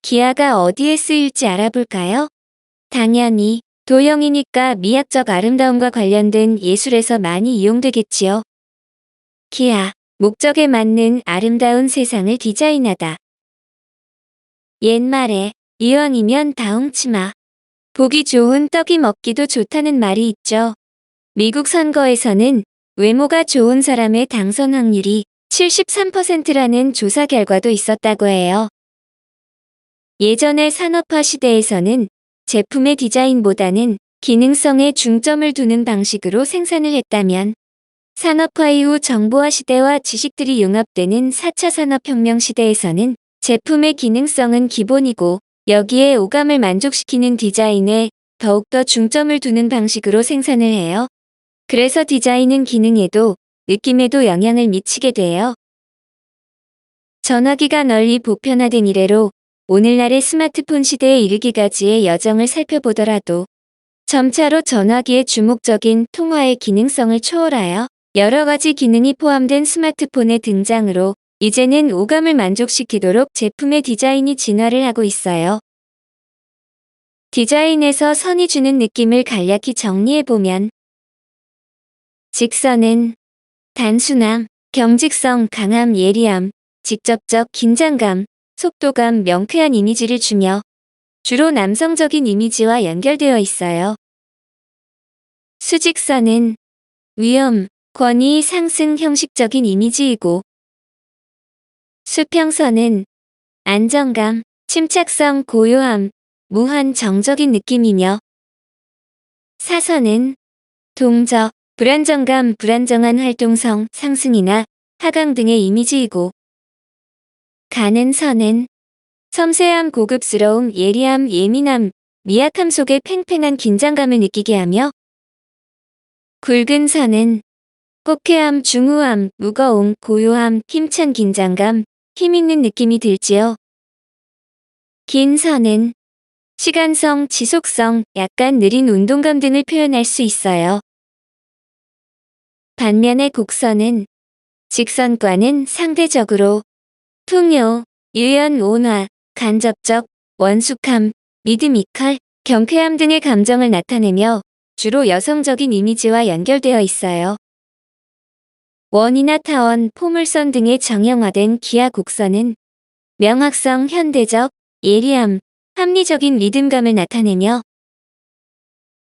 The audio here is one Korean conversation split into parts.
기아가 어디에 쓰일지 알아볼까요? 당연히 도형이니까 미학적 아름다움과 관련된 예술에서 많이 이용되겠지요. 기아, 목적에 맞는 아름다운 세상을 디자인하다. 옛말에 이왕이면 다홍치마. 보기 좋은 떡이 먹기도 좋다는 말이 있죠. 미국 선거에서는 외모가 좋은 사람의 당선 확률이 73%라는 조사 결과도 있었다고 해요. 예전의 산업화 시대에서는 제품의 디자인보다는 기능성에 중점을 두는 방식으로 생산을 했다면, 산업화 이후 정보화 시대와 지식들이 융합되는 4차 산업혁명 시대에서는 제품의 기능성은 기본이고 여기에 오감을 만족시키는 디자인에 더욱더 중점을 두는 방식으로 생산을 해요. 그래서 디자인은 기능에도 느낌에도 영향을 미치게 돼요. 전화기가 널리 보편화된 이래로 오늘날의 스마트폰 시대에 이르기까지의 여정을 살펴보더라도 점차로 전화기의 주목적인 통화의 기능성을 초월하여 여러 가지 기능이 포함된 스마트폰의 등장으로 이제는 오감을 만족시키도록 제품의 디자인이 진화를 하고 있어요. 디자인에서 선이 주는 느낌을 간략히 정리해보면, 직선은 단순함, 경직성, 강함, 예리함, 직접적 긴장감, 속도감, 명쾌한 이미지를 주며 주로 남성적인 이미지와 연결되어 있어요. 수직선은 위험, 권위 상승 형식적인 이미지이고, 수평선은 안정감, 침착성, 고요함, 무한 정적인 느낌이며, 사선은 동적, 불안정감, 불안정한 활동성, 상승이나 하강 등의 이미지이고, 가는 선은 섬세함, 고급스러움, 예리함, 예민함, 미약함 속에 팽팽한 긴장감을 느끼게 하며, 굵은 선은 호쾌함, 중후함, 무거움, 고요함, 힘찬 긴장감, 힘있는 느낌이 들지요. 긴 선은 시간성, 지속성, 약간 느린 운동감 등을 표현할 수 있어요. 반면에 곡선은 직선과는 상대적으로 풍요, 유연, 온화, 간접적, 원숙함, 리드미컬, 경쾌함 등의 감정을 나타내며 주로 여성적인 이미지와 연결되어 있어요. 원이나 타원, 포물선 등의 정형화된 기아 곡선은 명확성, 현대적, 예리함, 합리적인 리듬감을 나타내며,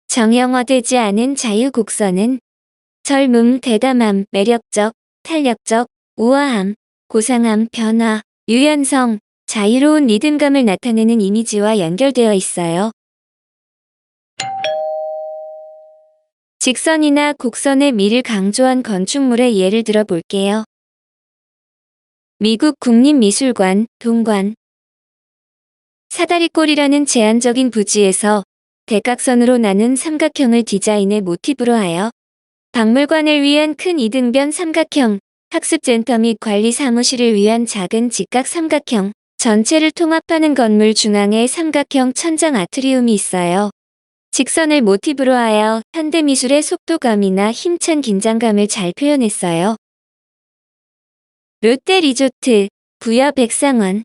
정형화되지 않은 자유 곡선은 젊음, 대담함, 매력적, 탄력적, 우아함, 고상함, 변화, 유연성, 자유로운 리듬감을 나타내는 이미지와 연결되어 있어요. 직선이나 곡선의 미를 강조한 건축물의 예를 들어 볼게요. 미국 국립미술관, 동관. 사다리꼴이라는 제한적인 부지에서 대각선으로 나눈 삼각형을 디자인의 모티브로 하여 박물관을 위한 큰 이등변 삼각형, 학습센터 및 관리 사무실을 위한 작은 직각 삼각형, 전체를 통합하는 건물 중앙에 삼각형 천장 아트리움이 있어요. 직선을 모티브로 하여 현대미술의 속도감이나 힘찬 긴장감을 잘 표현했어요. 롯데 리조트, 부여 백상원.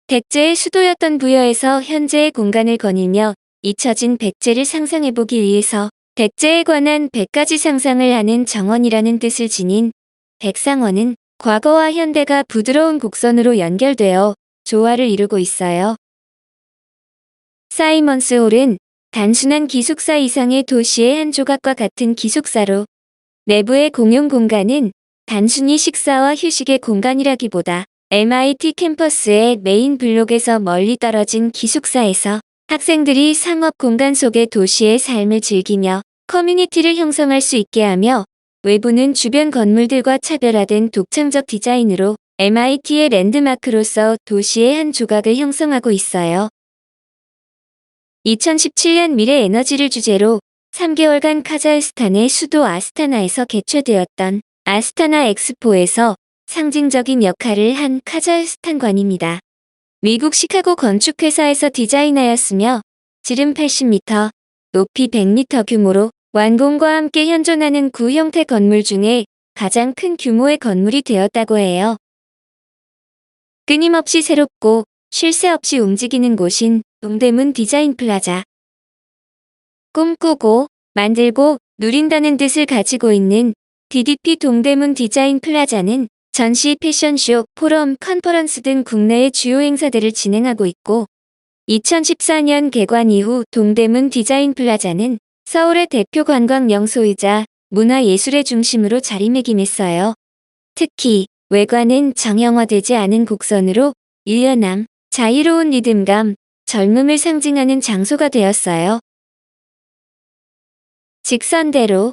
백제의 수도였던 부여에서 현재의 공간을 거닐며 잊혀진 백제를 상상해보기 위해서 백제에 관한 100가지 상상을 하는 정원이라는 뜻을 지닌 백상원은 과거와 현대가 부드러운 곡선으로 연결되어 조화를 이루고 있어요. 사이먼스 홀은 단순한 기숙사 이상의 도시의 한 조각과 같은 기숙사로, 내부의 공용 공간은 단순히 식사와 휴식의 공간이라기보다 MIT 캠퍼스의 메인 블록에서 멀리 떨어진 기숙사에서 학생들이 상업 공간 속의 도시의 삶을 즐기며 커뮤니티를 형성할 수 있게 하며, 외부는 주변 건물들과 차별화된 독창적 디자인으로 MIT의 랜드마크로서 도시의 한 조각을 형성하고 있어요. 2017년 미래 에너지를 주제로 3개월간 카자흐스탄의 수도 아스타나에서 개최되었던 아스타나 엑스포에서 상징적인 역할을 한 카자흐스탄관입니다. 미국 시카고 건축회사에서 디자인하였으며 지름 80m, 높이 100m 규모로 완공과 함께 현존하는 구 형태 건물 중에 가장 큰 규모의 건물이 되었다고 해요. 끊임없이 새롭고 쉴 새 없이 움직이는 곳인 동대문 디자인 플라자. 꿈꾸고, 만들고, 누린다는 뜻을 가지고 있는 DDP 동대문 디자인 플라자는 전시, 패션쇼, 포럼, 컨퍼런스 등 국내의 주요 행사들을 진행하고 있고 2014년 개관 이후 동대문 디자인 플라자는 서울의 대표 관광 명소이자 문화예술의 중심으로 자리매김했어요. 특히 외관은 정형화되지 않은 곡선으로 유연함, 자유로운 리듬감, 젊음을 상징하는 장소가 되었어요. 직선대로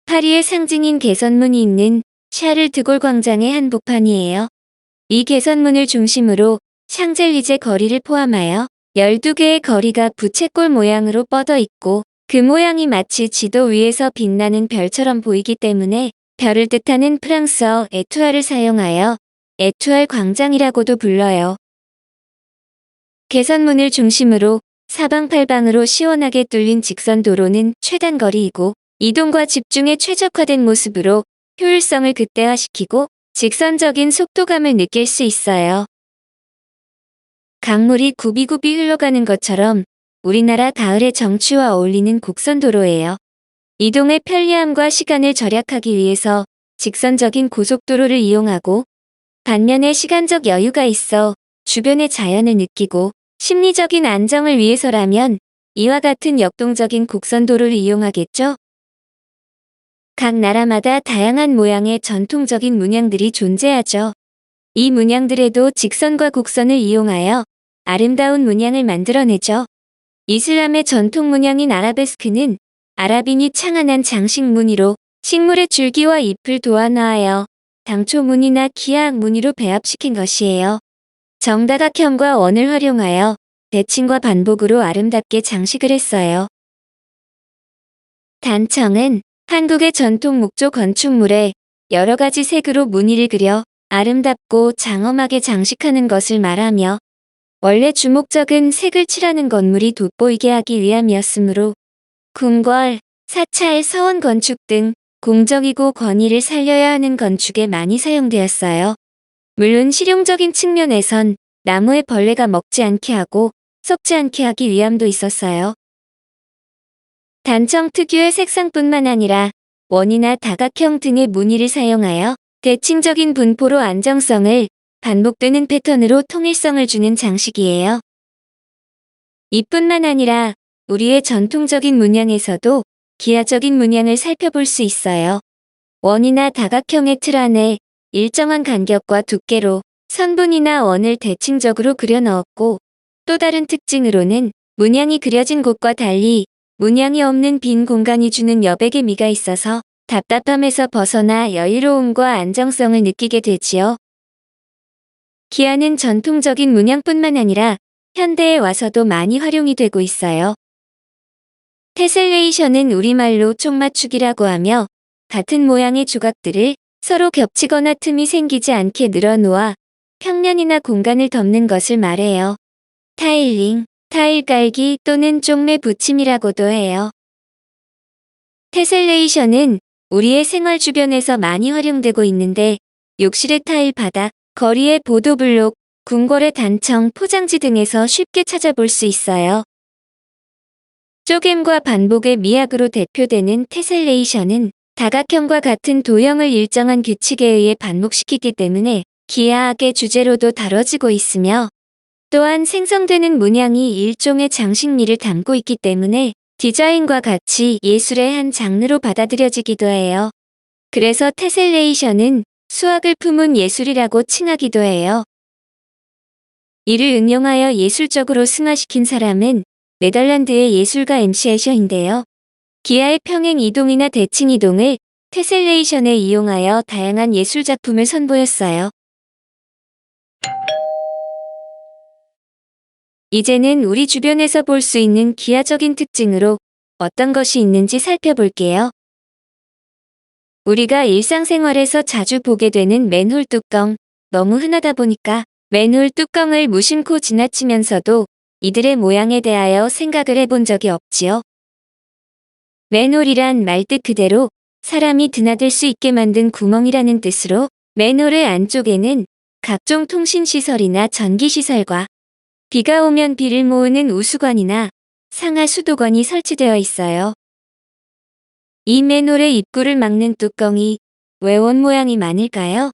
파리의 상징인 개선문이 있는 샤를 드골 광장의 한복판이에요. 이 개선문을 중심으로 샹젤리제 거리를 포함하여 12개의 거리가 부채꼴 모양으로 뻗어 있고 그 모양이 마치 지도 위에서 빛나는 별처럼 보이기 때문에 별을 뜻하는 프랑스어 에투알을 사용하여 에투알 광장이라고도 불러요. 개선문을 중심으로 사방팔방으로 시원하게 뚫린 직선 도로는 최단 거리이고 이동과 집중에 최적화된 모습으로 효율성을 극대화시키고 직선적인 속도감을 느낄 수 있어요. 강물이 굽이굽이 흘러가는 것처럼 우리나라 가을의 정취와 어울리는 곡선도로예요. 이동의 편리함과 시간을 절약하기 위해서 직선적인 고속도로를 이용하고 반면에 시간적 여유가 있어 주변의 자연을 느끼고 심리적인 안정을 위해서라면 이와 같은 역동적인 곡선도로를 이용하겠죠? 각 나라마다 다양한 모양의 전통적인 문양들이 존재하죠. 이 문양들에도 직선과 곡선을 이용하여 아름다운 문양을 만들어내죠. 이슬람의 전통 문양인 아라베스크는 아라빈이 창안한 장식 무늬로 식물의 줄기와 잎을 도안화하여 당초 무늬나 기악 무늬로 배합시킨 것이에요. 정다각형과 원을 활용하여 대칭과 반복으로 아름답게 장식을 했어요. 단청은 한국의 전통 목조 건축물에 여러 가지 색으로 무늬를 그려 아름답고 장엄하게 장식하는 것을 말하며 원래 주목적은 색을 칠하는 건물이 돋보이게 하기 위함이었으므로 궁궐, 사찰, 서원 건축 등 공적이고 권위를 살려야 하는 건축에 많이 사용되었어요. 물론 실용적인 측면에선 나무에 벌레가 먹지 않게 하고 썩지 않게 하기 위함도 있었어요. 단청 특유의 색상뿐만 아니라 원이나 다각형 등의 무늬를 사용하여 대칭적인 분포로 안정성을, 반복되는 패턴으로 통일성을 주는 장식이에요. 이뿐만 아니라 우리의 전통적인 문양에서도 기하적인 문양을 살펴볼 수 있어요. 원이나 다각형의 틀 안에 일정한 간격과 두께로 선분이나 원을 대칭적으로 그려 넣었고 또 다른 특징으로는 문양이 그려진 곳과 달리 문양이 없는 빈 공간이 주는 여백의 미가 있어서 답답함에서 벗어나 여유로움과 안정성을 느끼게 되지요. 기아는 전통적인 문양뿐만 아니라 현대에 와서도 많이 활용이 되고 있어요. 테셀레이션은 우리말로 총맞추기라고 하며 같은 모양의 조각들을 서로 겹치거나 틈이 생기지 않게 늘어놓아 평면이나 공간을 덮는 것을 말해요. 타일링, 타일 깔기 또는 쪽매 붙임이라고도 해요. 테셀레이션은 우리의 생활 주변에서 많이 활용되고 있는데 욕실의 타일 바닥, 거리의 보도블록, 궁궐의 단청, 포장지 등에서 쉽게 찾아볼 수 있어요. 쪼갰과 반복의 미학으로 대표되는 테셀레이션은 다각형과 같은 도형을 일정한 규칙에 의해 반복시키기 때문에 기하학의 주제로도 다뤄지고 있으며 또한 생성되는 문양이 일종의 장식미를 담고 있기 때문에 디자인과 같이 예술의 한 장르로 받아들여지기도 해요. 그래서 테셀레이션은 수학을 품은 예술이라고 칭하기도 해요. 이를 응용하여 예술적으로 승화시킨 사람은 네덜란드의 예술가 MC 애셔인데요. 기하의 평행 이동이나 대칭 이동을 테셀레이션에 이용하여 다양한 예술작품을 선보였어요. 이제는 우리 주변에서 볼 수 있는 기하적인 특징으로 어떤 것이 있는지 살펴볼게요. 우리가 일상생활에서 자주 보게 되는 맨홀 뚜껑, 너무 흔하다 보니까 맨홀 뚜껑을 무심코 지나치면서도 이들의 모양에 대하여 생각을 해본 적이 없지요. 맨홀이란 말 뜻 그대로 사람이 드나들 수 있게 만든 구멍이라는 뜻으로 맨홀의 안쪽에는 각종 통신시설이나 전기시설과 비가 오면 비를 모으는 우수관이나 상하 수도관이 설치되어 있어요. 이 맨홀의 입구를 막는 뚜껑이 왜 원 모양이 많을까요?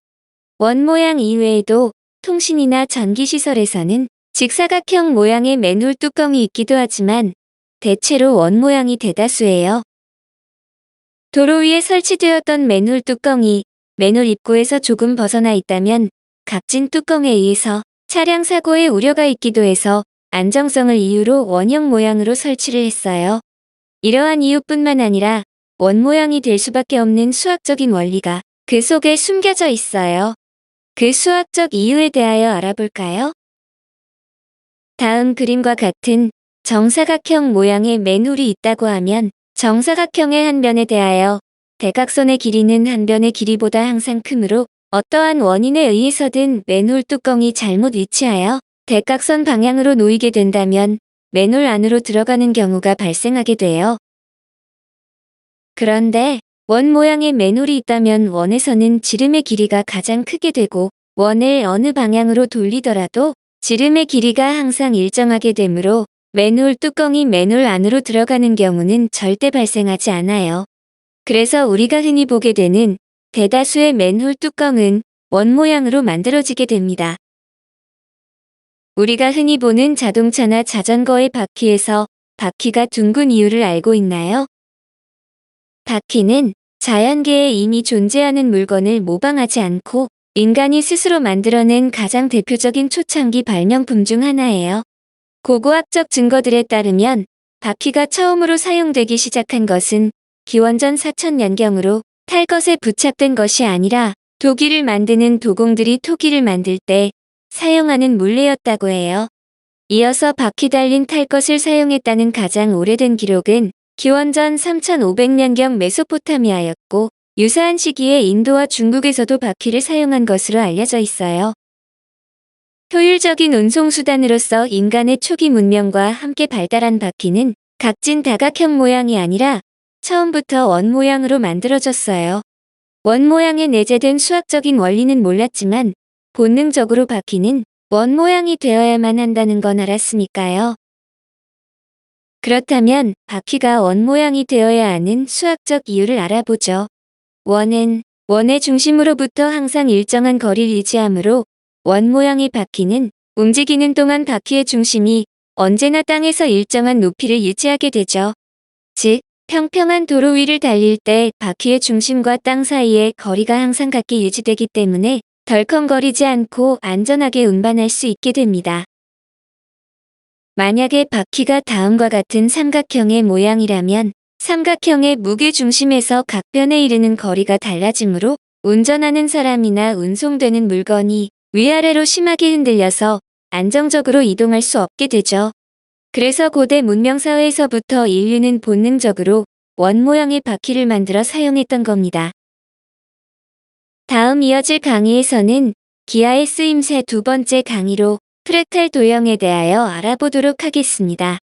원 모양 이외에도 통신이나 전기시설에서는 직사각형 모양의 맨홀 뚜껑이 있기도 하지만 대체로 원 모양이 대다수예요. 도로 위에 설치되었던 맨홀 뚜껑이 맨홀 입구에서 조금 벗어나 있다면 각진 뚜껑에 의해서 차량 사고의 우려가 있기도 해서 안정성을 이유로 원형 모양으로 설치를 했어요. 이러한 이유뿐만 아니라 원 모양이 될 수밖에 없는 수학적인 원리가 그 속에 숨겨져 있어요. 그 수학적 이유에 대하여 알아볼까요? 다음 그림과 같은 정사각형 모양의 맨홀이 있다고 하면 정사각형의 한 변에 대하여 대각선의 길이는 한 변의 길이보다 항상 크므로 어떠한 원인에 의해서든 맨홀 뚜껑이 잘못 위치하여 대각선 방향으로 놓이게 된다면 맨홀 안으로 들어가는 경우가 발생하게 돼요. 그런데 원 모양의 맨홀이 있다면 원에서는 지름의 길이가 가장 크게 되고 원을 어느 방향으로 돌리더라도 지름의 길이가 항상 일정하게 되므로 맨홀 뚜껑이 맨홀 안으로 들어가는 경우는 절대 발생하지 않아요. 그래서 우리가 흔히 보게 되는 대다수의 맨홀 뚜껑은 원 모양으로 만들어지게 됩니다. 우리가 흔히 보는 자동차나 자전거의 바퀴에서 바퀴가 둥근 이유를 알고 있나요? 바퀴는 자연계에 이미 존재하는 물건을 모방하지 않고 인간이 스스로 만들어낸 가장 대표적인 초창기 발명품 중 하나예요. 고고학적 증거들에 따르면 바퀴가 처음으로 사용되기 시작한 것은 기원전 4000년경으로 탈 것에 부착된 것이 아니라 도기를 만드는 도공들이 토기를 만들 때 사용하는 물레였다고 해요. 이어서 바퀴 달린 탈 것을 사용했다는 가장 오래된 기록은 기원전 3500년경 메소포타미아였고 유사한 시기에 인도와 중국에서도 바퀴를 사용한 것으로 알려져 있어요. 효율적인 운송수단으로서 인간의 초기 문명과 함께 발달한 바퀴는 각진 다각형 모양이 아니라 처음부터 원 모양으로 만들어졌어요. 원 모양에 내재된 수학적인 원리는 몰랐지만 본능적으로 바퀴는 원 모양이 되어야만 한다는 건 알았으니까요. 그렇다면 바퀴가 원 모양이 되어야 하는 수학적 이유를 알아보죠. 원은 원의 중심으로부터 항상 일정한 거리를 유지하므로 원 모양의 바퀴는 움직이는 동안 바퀴의 중심이 언제나 땅에서 일정한 높이를 유지하게 되죠. 즉, 평평한 도로 위를 달릴 때 바퀴의 중심과 땅 사이의 거리가 항상 같게 유지되기 때문에 덜컹거리지 않고 안전하게 운반할 수 있게 됩니다. 만약에 바퀴가 다음과 같은 삼각형의 모양이라면 삼각형의 무게 중심에서 각 변에 이르는 거리가 달라지므로 운전하는 사람이나 운송되는 물건이 위아래로 심하게 흔들려서 안정적으로 이동할 수 없게 되죠. 그래서 고대 문명사회에서부터 인류는 본능적으로 원 모양의 바퀴를 만들어 사용했던 겁니다. 다음 이어질 강의에서는 기아의 쓰임새 두 번째 강의로 프랙탈 도형에 대하여 알아보도록 하겠습니다.